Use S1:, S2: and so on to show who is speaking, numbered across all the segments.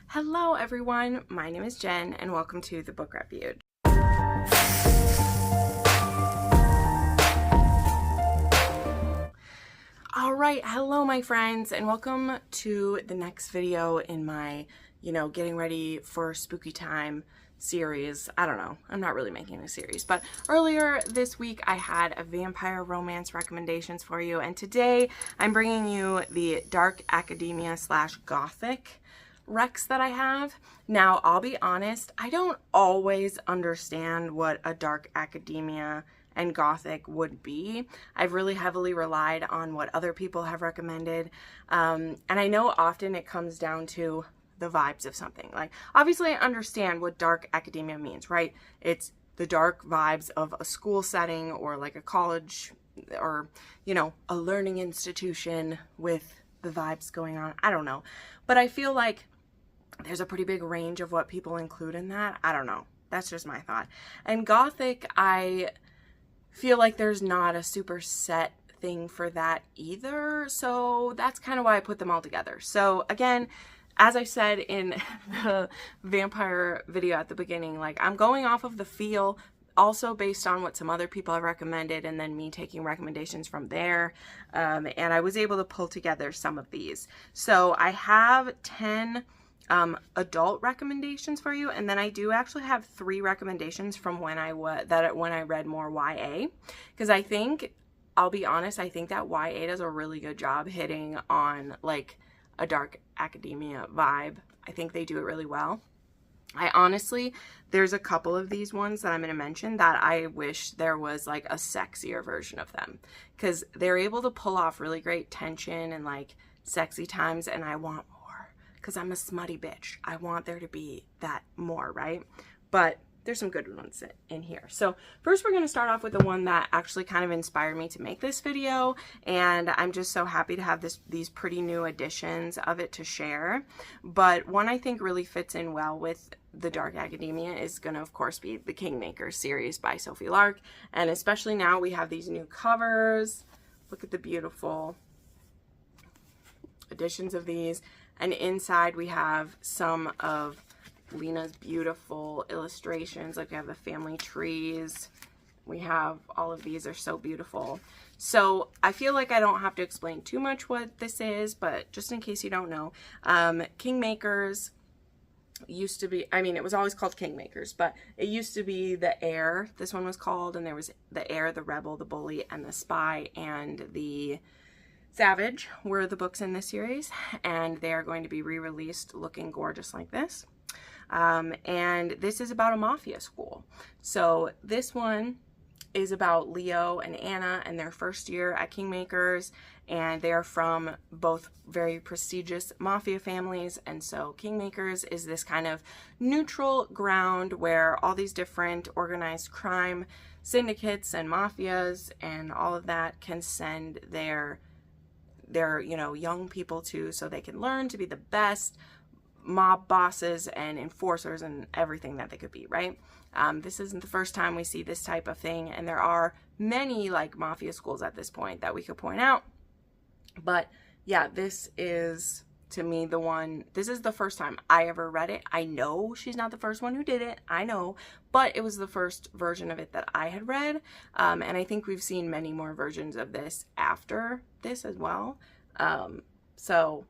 S1: Hello everyone, my name is Jen and welcome to the Book Reviewed. Alright, hello my friends and welcome to the next video in my, getting ready for spooky time series. I don't know, I'm not really making a series, but earlier this week I had a vampire romance recommendations for you, and today I'm bringing you the dark academia / gothic recs that I have. Now, I'll be honest, I don't always understand what a dark academia and gothic would be. I've really heavily relied on what other people have recommended, and I know often it comes down to the vibes of something. Like, obviously I understand what dark academia means, right? It's the dark vibes of a school setting or like a college or, a learning institution with the vibes going on. I don't know. But I feel like there's a pretty big range of what people include in that. I don't know. That's just my thought. And gothic, I feel like there's not a super set thing for that either. So that's kind of why I put them all together. So again, as I said in the vampire video at the beginning, like, I'm going off of the feel, also based on what some other people have recommended, and then me taking recommendations from there. And I was able to pull together some of these. So I have 10 adult recommendations for you, and then I do actually have 3 recommendations from when I read more YA, because I think, I'll be honest, I think that YA does a really good job hitting on like a dark academia vibe. I think they do it really well. I honestly, there's a couple of these ones that I'm going to mention that I wish there was like a sexier version of them, because they're able to pull off really great tension and like sexy times, and I want more because I'm a smutty bitch. I want there to be that more, right? But there's some good ones in here. So first we're going to start off with the one that actually kind of inspired me to make this video, and I'm just so happy to have these pretty new editions of it to share. But one I think really fits in well with the dark academia is going to, of course, be the Kingmaker series by Sophie Lark, and especially now we have these new covers. Look at the beautiful editions of these, and inside we have some of Lena's beautiful illustrations. Like, we have the family trees, we have all of these are so beautiful. So I feel like I don't have to explain too much what this is, but just in case you don't know, Kingmakers used to be, I mean, it was always called Kingmakers, but it used to be the Heir, this one was called, and there was the Heir, the Rebel, the Bully, and the Spy, and the Savage were the books in this series, and they are going to be re-released looking gorgeous like this. And this is about a mafia school. So this one is about Leo and Anna and their first year at Kingmakers, and they are from both very prestigious mafia families. And so Kingmakers is this kind of neutral ground where all these different organized crime syndicates and mafias and all of that can send their young people to, so they can learn to be the best mob bosses and enforcers and everything that they could be, right? This isn't the first time we see this type of thing, and there are many like mafia schools at this point that we could point out. But yeah, this is, to me, the one, this is the first time I ever read it. I know she's not the first one who did it, I know, but it was the first version of it that I had read, and I think we've seen many more versions of this after this as well. So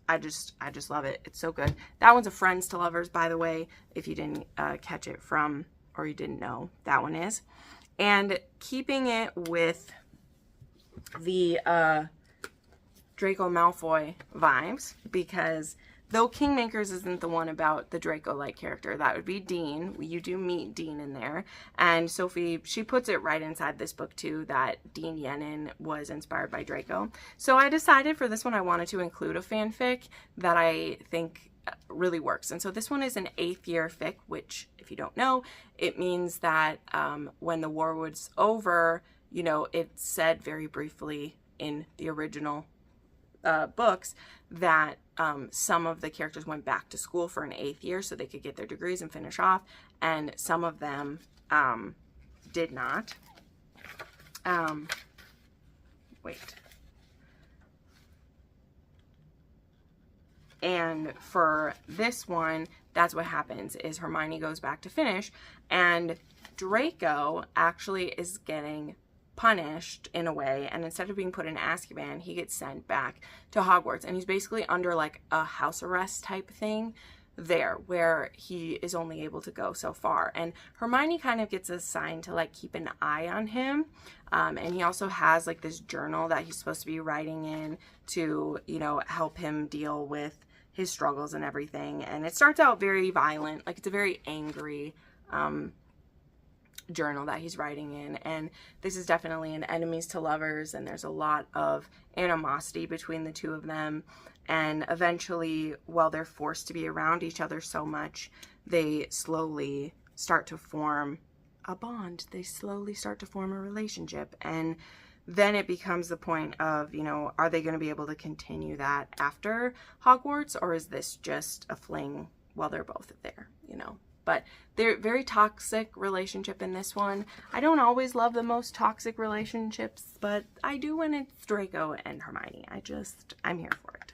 S1: I just love it. It's so good. That one's a Friends to Lovers, by the way, if you didn't catch it from, or you didn't know, that one is. And keeping it with the Draco Malfoy vibes, because though Kingmakers isn't the one about the Draco-like character, that would be Dean. You do meet Dean in there, and Sophie, she puts it right inside this book too, that Dean Yenin was inspired by Draco. So I decided for this one I wanted to include a fanfic that I think really works. And so this one is an 8th year fic, which, if you don't know, it means that when the war was over, it said very briefly in the original books that some of the characters went back to school for an 8th year so they could get their degrees and finish off, and some of them did not. Wait. And for this one, that's what happens, is Hermione goes back to finish, and Draco actually is getting punished in a way, and instead of being put in Azkaban, he gets sent back to Hogwarts, and he's basically under like a house arrest type thing there, where he is only able to go so far. And Hermione kind of gets assigned to like keep an eye on him, and he also has like this journal that he's supposed to be writing in to, you know, help him deal with his struggles and everything. And it starts out very violent, like it's a very angry journal that he's writing in, and this is definitely an enemies to lovers, and there's a lot of animosity between the two of them. And eventually, while they're forced to be around each other so much, they slowly start to form a bond. They slowly start to form a relationship, and then it becomes the point of, you know, are they going to be able to continue that after Hogwarts, or is this just a fling while they're both there, you know? But they're very toxic relationship in this one. I don't always love the most toxic relationships, but I do when it's Draco and Hermione. I'm here for it.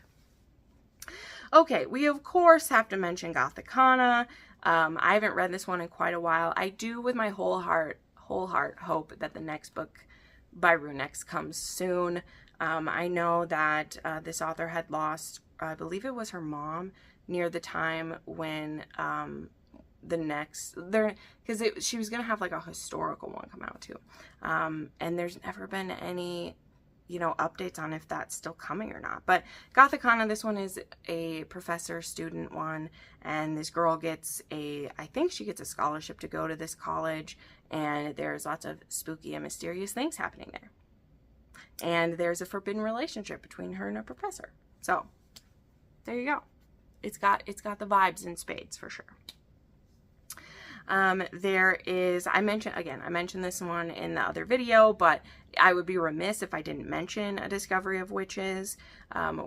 S1: Okay, we of course have to mention Gothicana. I haven't read this one in quite a while. I do with my whole heart hope that the next book by Runex comes soon. I know that this author had lost, I believe it was her mom, near the time when she was gonna have like a historical one come out too, and there's never been any, you know, updates on if that's still coming or not. But Gothicana, this one is a professor student one, and this girl gets I think she gets a scholarship to go to this college, and there's lots of spooky and mysterious things happening there, and there's a forbidden relationship between her and a professor. So there you go. It's got the vibes in spades for sure. There is, I mentioned this one in the other video, but I would be remiss if I didn't mention A Discovery of Witches,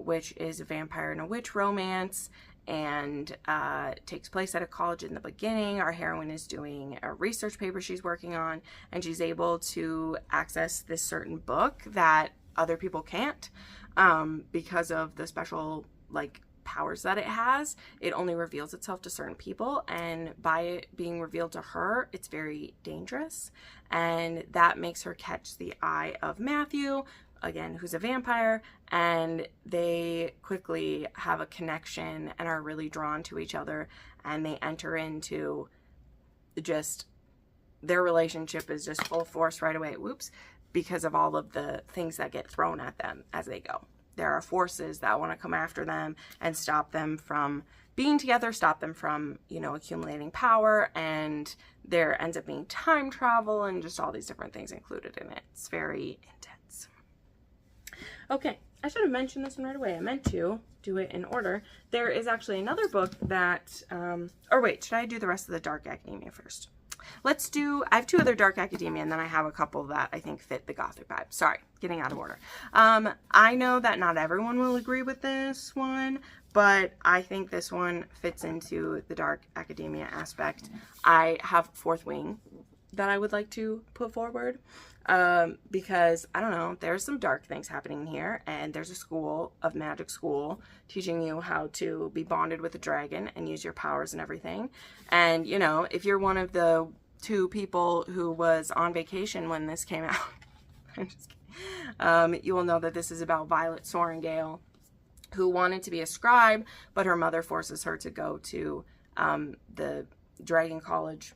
S1: which is a vampire and a witch romance, and takes place at a college in the beginning. Our heroine is doing a research paper she's working on, and she's able to access this certain book that other people can't, because of the special, like, powers that it has. It only reveals itself to certain people, and by it being revealed to her, it's very dangerous, and that makes her catch the eye of Matthew, again, who's a vampire, and they quickly have a connection and are really drawn to each other, and they enter into just, their relationship is just full force right away, because of all of the things that get thrown at them as they go. There are forces that want to come after them and stop them from being together, stop them from, you know, accumulating power, and there ends up being time travel and just all these different things included in it. It's very intense. Okay, I should have mentioned this one right away. I meant to do it in order. There is actually another book that, or wait, should I do the rest of the Dark Academia first? I have two other Dark Academia, and then I have a couple that I think fit the Gothic vibe. Sorry, getting out of order. I know that not everyone will agree with this one, but I think this one fits into the Dark Academia aspect. I have Fourth Wing that I would like to put forward, because, I don't know, there's some dark things happening here, and there's a school of magic school teaching you how to be bonded with a dragon and use your powers and everything. And, you know, if you're one of the two people who was on vacation when this came out, I'm just kidding, you will know that this is about Violet Sorrengail, who wanted to be a scribe, but her mother forces her to go to the Dragon College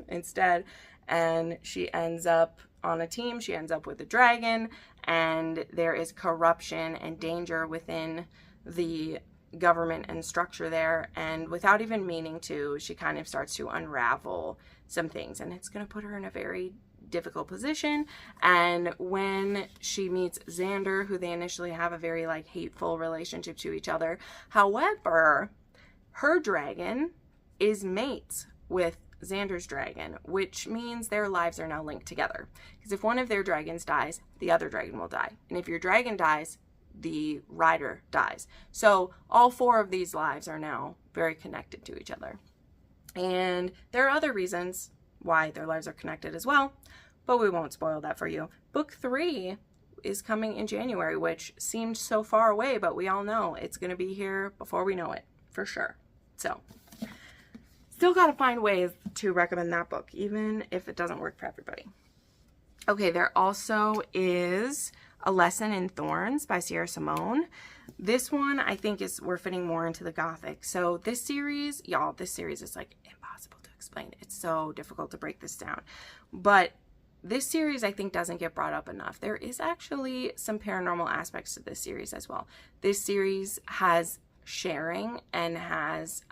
S1: instead, and she ends up on a team. She ends up with a dragon, and there is corruption and danger within the government and structure there, and without even meaning to, she kind of starts to unravel some things, and it's going to put her in a very difficult position. And when she meets Xander, who they initially have a very like hateful relationship to each other, however, her dragon is mates with Xander's dragon, which means their lives are now linked together, because if one of their dragons dies, the other dragon will die, and if your dragon dies, the rider dies. So all four of these lives are now very connected to each other, and there are other reasons why their lives are connected as well, but we won't spoil that for you. Book 3 is coming in January, which seemed so far away, but we all know it's going to be here before we know it, for sure. So, still got to find ways to recommend that book, even if it doesn't work for everybody. Okay, there also is A Lesson in Thorns by Sierra Simone. This one, I think, we're fitting more into the Gothic. So this series, y'all, this series is like impossible to explain. It's so difficult to break this down. But this series, I think, doesn't get brought up enough. There is actually some paranormal aspects to this series as well. This series has sharing and has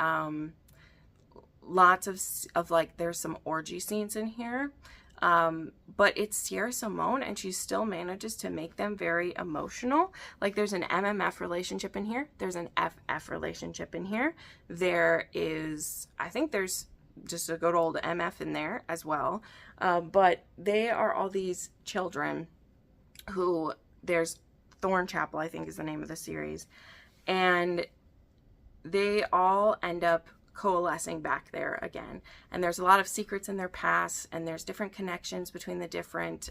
S1: lots of like, there's some orgy scenes in here. But it's Sierra Simone, and she still manages to make them very emotional. Like, there's an MMF relationship in here. There's an FF relationship in here. There is, I think there's just a good old MF in there as well. But they are all these children who, there's Thorn Chapel, I think is the name of the series. And they all end up coalescing back there again, and there's a lot of secrets in their past, and there's different connections between the different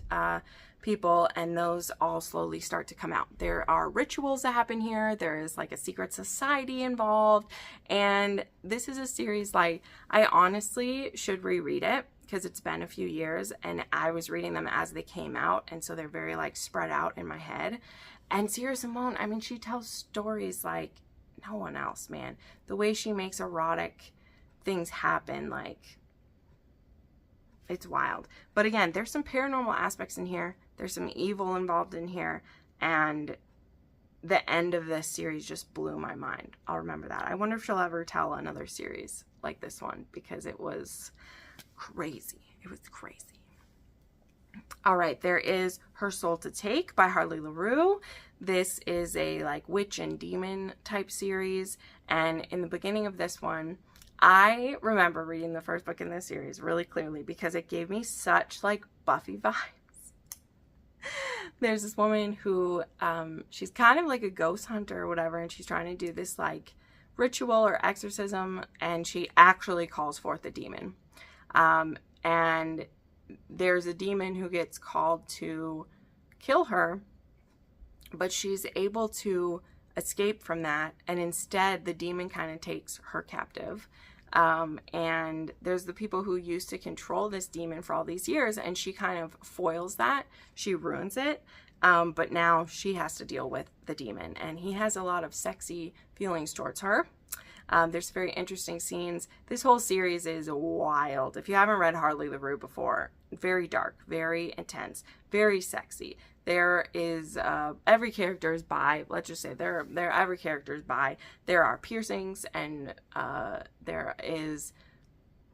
S1: people, and those all slowly start to come out. There are rituals that happen here. There is like a secret society involved, and this is a series, like, I honestly should reread it because it's been a few years, and I was reading them as they came out, and so they're very like spread out in my head. And Sierra Simone, I mean, she tells stories like no one else, man. The way she makes erotic things happen, like, it's wild. But again, there's some paranormal aspects in here. There's some evil involved in here. And the end of this series just blew my mind. I'll remember that. I wonder if she'll ever tell another series like this one, because it was crazy. It was crazy. All right, there is Her Soul to Take by Harley LaRue. This is a like witch and demon type series, and in the beginning of this one, I remember reading the first book in this series really clearly because it gave me such like Buffy vibes. There's this woman who she's kind of like a ghost hunter or whatever, and she's trying to do this like ritual or exorcism, and she actually calls forth a demon. And there's a demon who gets called to kill her, but she's able to escape from that, and instead the demon kind of takes her captive. And there's the people who used to control this demon for all these years, and she kind of foils that. She ruins it, but now she has to deal with the demon, and he has a lot of sexy feelings towards her. There's very interesting scenes. This whole series is wild. If you haven't read Harley LaRue before, very dark, very intense, very sexy. There is, every character is bi. Let's just say every character is bi. There are piercings, and there is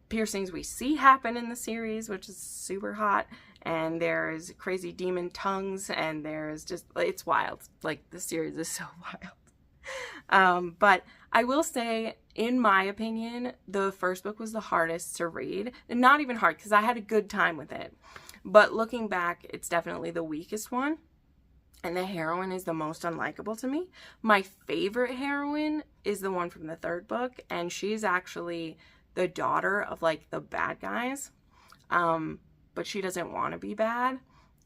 S1: piercings we see happen in the series, which is super hot. And there's crazy demon tongues, and there's just, it's wild. Like, the series is so wild. But I will say, in my opinion, the first book was the hardest to read. And not even hard, because I had a good time with it. But looking back, it's definitely the weakest one. And the heroine is the most unlikable to me. My favorite heroine is the one from the third book. And she's actually the daughter of, like, the bad guys. But she doesn't want to be bad.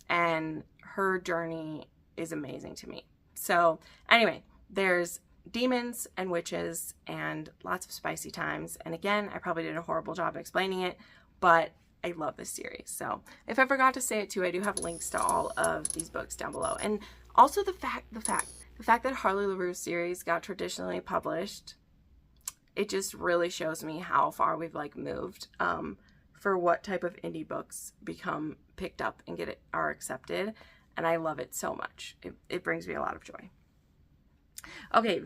S1: And her journey is amazing to me. So, anyway, there's demons and witches and lots of spicy times. And again, I probably did a horrible job explaining it, but I love this series. So if I forgot to say it too, I do have links to all of these books down below. And also the fact that Harley LaRue's series got traditionally published, it just really shows me how far we've like moved for what type of indie books become picked up and are accepted. And I love it so much. It brings me a lot of joy. Okay,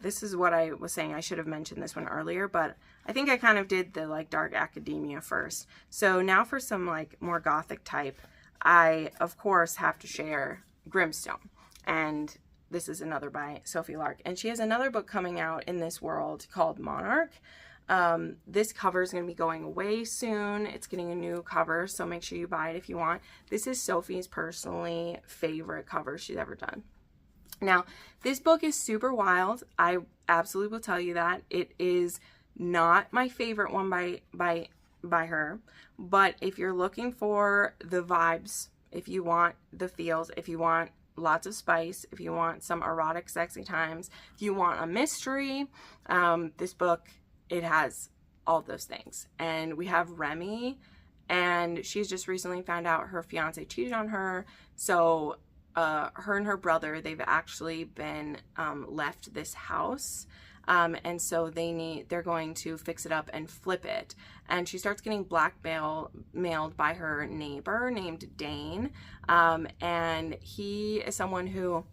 S1: this is what I was saying. I should have mentioned this one earlier, but I think I kind of did the like dark academia first. So now for some like more gothic type, I of course have to share Grimstone. And this is another by Sophie Lark. And she has another book coming out in this world called Monarch. This cover is going to be going away soon. It's getting a new cover, so make sure you buy it if you want. This is Sophie's personally favorite cover she's ever done. Now, this book is super wild. I absolutely will tell you that. It is not my favorite one by her, but if you're looking for the vibes if you want the feels, if you want lots of spice, if you want some erotic, sexy times, if you want a mystery, this book, it has all those things. And we have Remy, and she's just recently found out her fiance cheated on her. So her and her brother, they've actually been left this house. And so they're going to fix it up and flip it. And she starts getting blackmailed by her neighbor named Dane. And he is someone who,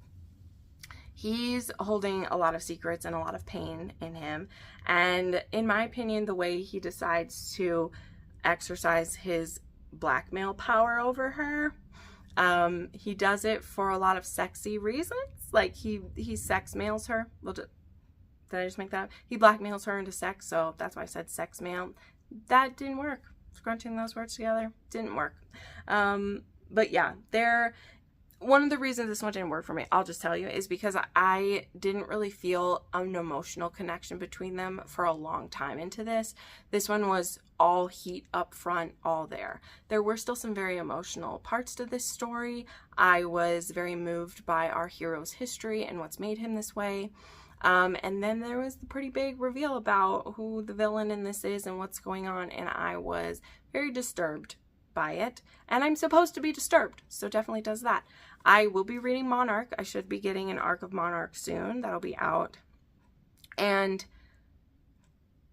S1: he's holding a lot of secrets and a lot of pain in him. And in my opinion, the way he decides to exercise his blackmail power over her, he does it for a lot of sexy reasons. Like he sex mails her. Did I just make that up? He blackmails her into sex, so that's why I said sex mail. That didn't work. Scrunching those words together didn't work. But yeah, one of the reasons this one didn't work for me, I'll just tell you, is because I didn't really feel an emotional connection between them for a long time into this. This one was all heat up front, all there. There were still some very emotional parts to this story. I was very moved by our hero's history and what's made him this way. And then there was the pretty big reveal about who the villain in this is and what's going on, and I was very disturbed by it. And I'm supposed to be disturbed, so definitely does that. I will be reading Monarch. I should be getting an arc of Monarch soon. That'll be out. And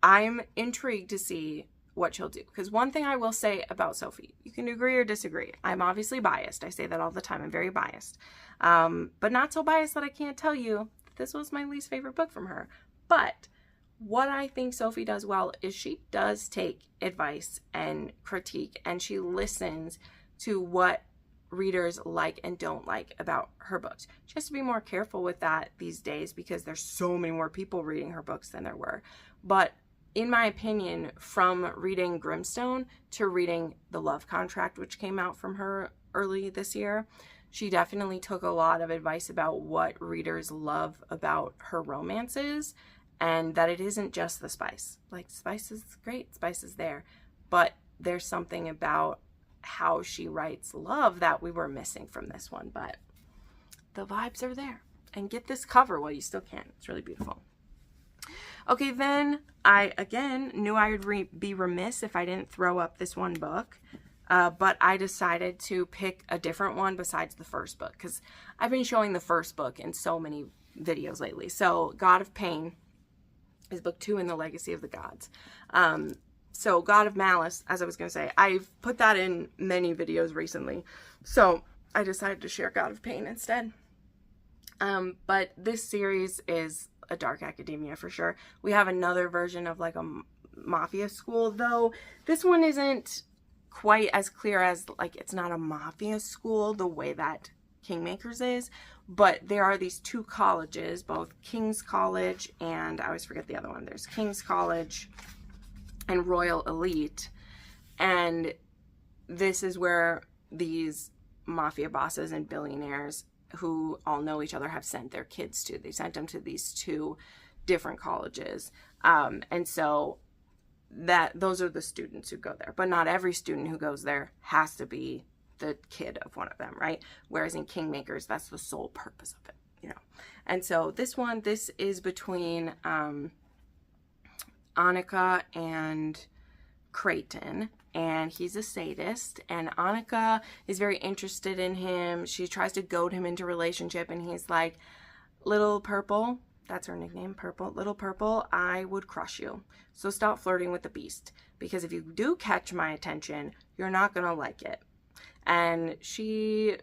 S1: I'm intrigued to see what she'll do. Because one thing I will say about Sophie, you can agree or disagree. I'm obviously biased. I say that all the time. I'm very biased. But not so biased that I can't tell you this was my least favorite book from her. But what I think Sophie does well is she does take advice and critique, and she listens to what readers like and don't like about her books. She has to be more careful with that these days because there's so many more people reading her books than there were. But in my opinion, from reading Grimstone to reading The Love Contract, which came out from her early this year, she definitely took a lot of advice about what readers love about her romances, and that it isn't just the spice. Like, spice is great, spice is there, but there's something about how she writes love that we were missing from this one. But the vibes are there. And get this cover while you still can. It's really beautiful. Okay, then I, again, knew I would be remiss if I didn't throw up this one book. But I decided to pick a different one besides the first book, because I've been showing the first book in so many videos lately. So God of Pain is book 2 in the Legacy of the Gods. So God of Malice, as I was going to say, I've put that in many videos recently. So I decided to share God of Pain instead. But this series is a dark academia for sure. We have another version of like a mafia school, though this one isn't quite as clear as, like, it's not a mafia school the way that Kingmakers is, but there are these two colleges, both King's College and I always forget the other one. There's King's College and Royal Elite, and this is where these mafia bosses and billionaires who all know each other have sent their kids to. They sent them to these two different colleges, and so those are the students who go there, but not every student who goes there has to be the kid of one of them, right? Whereas in Kingmakers, that's the sole purpose of it, you know. And so this is between Annika and Creighton, and he's a sadist, and Annika is very interested in him. She tries to goad him into a relationship, and he's like, Little Purple, that's her nickname, Purple, Little Purple, I would crush you. So stop flirting with the beast, because if you do catch my attention, you're not going to like it. And she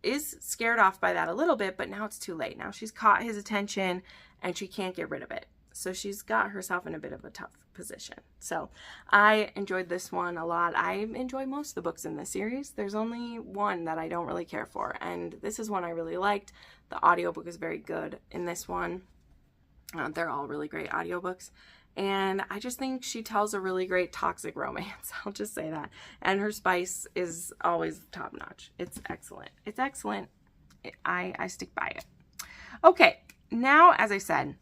S1: is scared off by that a little bit, but now it's too late. Now she's caught his attention and she can't get rid of it. So she's got herself in a bit of a tough position. So I enjoyed this one a lot. I enjoy most of the books in this series. There's only one that I don't really care for, and this is one I really liked. The audiobook is very good in this one. They're all really great audiobooks. And I just think she tells a really great toxic romance. I'll just say that. And her spice is always top notch. It's excellent. It's excellent. I stick by it. Okay. Now, as I said,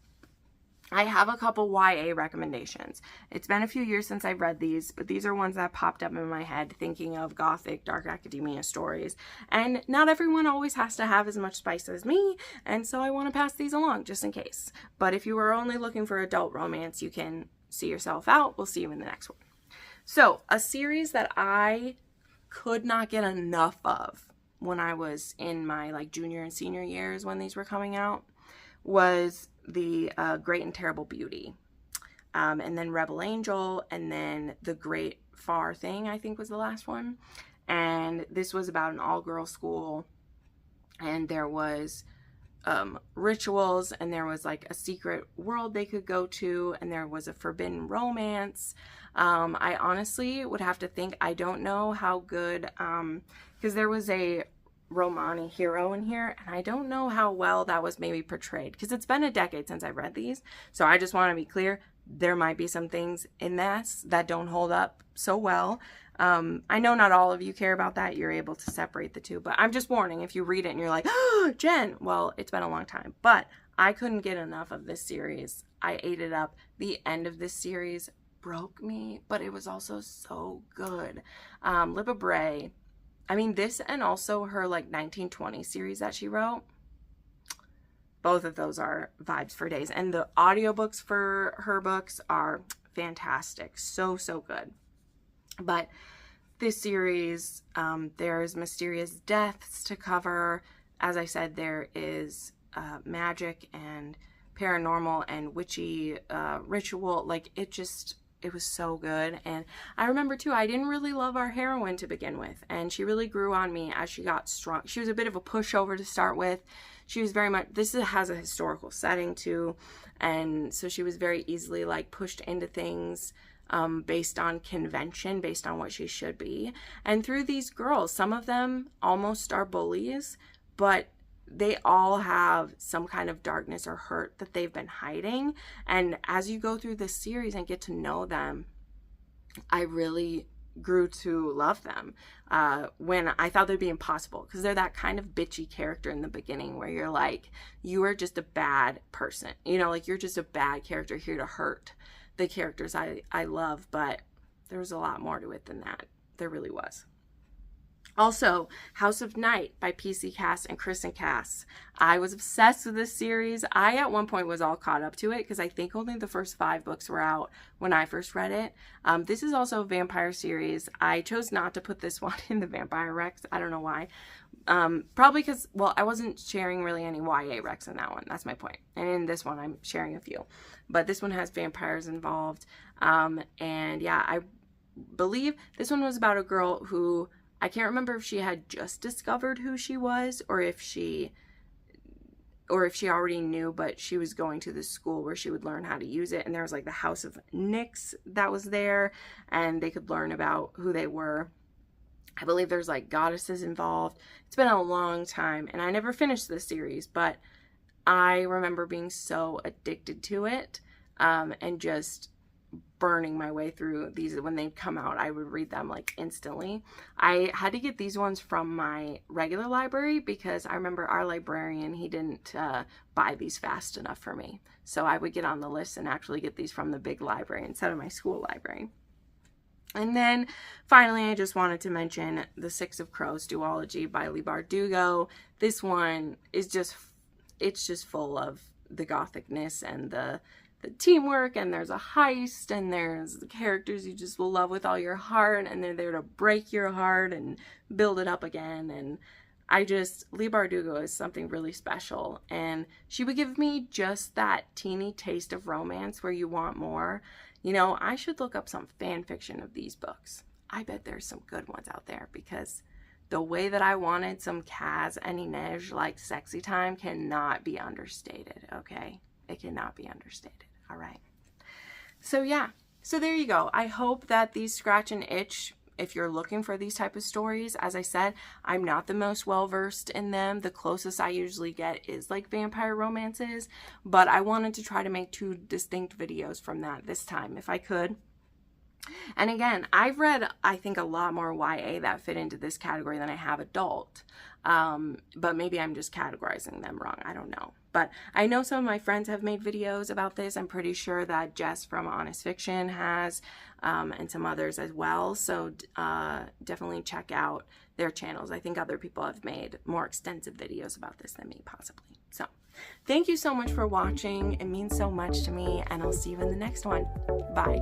S1: I have a couple YA recommendations. It's been a few years since I've read these, but these are ones that popped up in my head thinking of Gothic, dark academia stories. And not everyone always has to have as much spice as me, and so I want to pass these along just in case. But if you are only looking for adult romance, you can see yourself out. We'll see you in the next one. So, a series that I could not get enough of when I was in my like junior and senior years when these were coming out was the Great and Terrible Beauty, and then Rebel Angel, and then The Great Far Thing, I think was the last one. And this was about an all-girl school, and there was rituals, and there was like a secret world they could go to, and there was a forbidden romance. I honestly would have to think, I don't know how good, because there was a Romani hero in here, and I don't know how well that was maybe portrayed, because it's been a decade since I've read these, so I just want to be clear, there might be some things in this that don't hold up so well. I know not all of you care about that, you're able to separate the two, but I'm just warning, if you read it and you're like, oh, Jen, well, it's been a long time, but I couldn't get enough of this series. I ate it up. The end of this series broke me, but it was also so good. Libba Bray, I mean, this and also her like 1920 series that she wrote, both of those are vibes for days. And the audiobooks for her books are fantastic. So, so good. But this series, there's mysterious deaths to cover. As I said, there is magic and paranormal and witchy ritual. Like, it was so good. And I remember too, I didn't really love our heroine to begin with, and she really grew on me as she got strong. She was a bit of a pushover to start with. She was very much, this has a historical setting too, and so she was very easily like pushed into things based on convention, based on what she should be. And through these girls, some of them almost are bullies, but they all have some kind of darkness or hurt that they've been hiding. And as you go through this series and get to know them, I really grew to love them when I thought they'd be impossible, because they're that kind of bitchy character in the beginning where you're like, you are just a bad person, you know, like you're just a bad character here to hurt the characters I love. But there was a lot more to it than that. There really was. Also, House of Night by PC Cass and Kristen Cass. I was obsessed with this series. I, at one point, was all caught up to it because I think only the first 5 books were out when I first read it. This is also a vampire series. I chose not to put this one in the Vampire Recs. I don't know why. Probably because, well, I wasn't sharing really any YA Recs in that one. That's my point. And in this one, I'm sharing a few. But this one has vampires involved. And yeah, I believe this one was about a girl who, I can't remember if she had just discovered who she was or if she already knew, but she was going to this school where she would learn how to use it. And there was like the House of Nyx that was there, and they could learn about who they were. I believe there's like goddesses involved. It's been a long time, and I never finished this series, but I remember being so addicted to it, and just burning my way through these. When they come out, I would read them like instantly. I had to get these ones from my regular library because I remember our librarian, he didn't buy these fast enough for me. So I would get on the list and actually get these from the big library instead of my school library. And then finally, I just wanted to mention The Six of Crows duology by Leigh Bardugo. This one is just, it's just full of the gothicness and the teamwork, and there's a heist, and there's the characters you just will love with all your heart, and they're there to break your heart and build it up again. And Leigh Bardugo is something really special, and she would give me just that teeny taste of romance where you want more. You know, I should look up some fan fiction of these books. I bet there's some good ones out there, because the way that I wanted some Kaz and Inej like sexy time cannot be understated, okay? It cannot be understated. All right. So yeah, so there you go. I hope that these scratch an itch if you're looking for these type of stories. As I said, I'm not the most well-versed in them. The closest I usually get is like vampire romances, but I wanted to try to make 2 distinct videos from that this time if I could. And again, I've read, I think, a lot more YA that fit into this category than I have adult, but maybe I'm just categorizing them wrong. I don't know. But I know some of my friends have made videos about this. I'm pretty sure that Jess from Honest Fiction has, and some others as well. So definitely check out their channels. I think other people have made more extensive videos about this than me, possibly. So thank you so much for watching. It means so much to me, and I'll see you in the next one. Bye.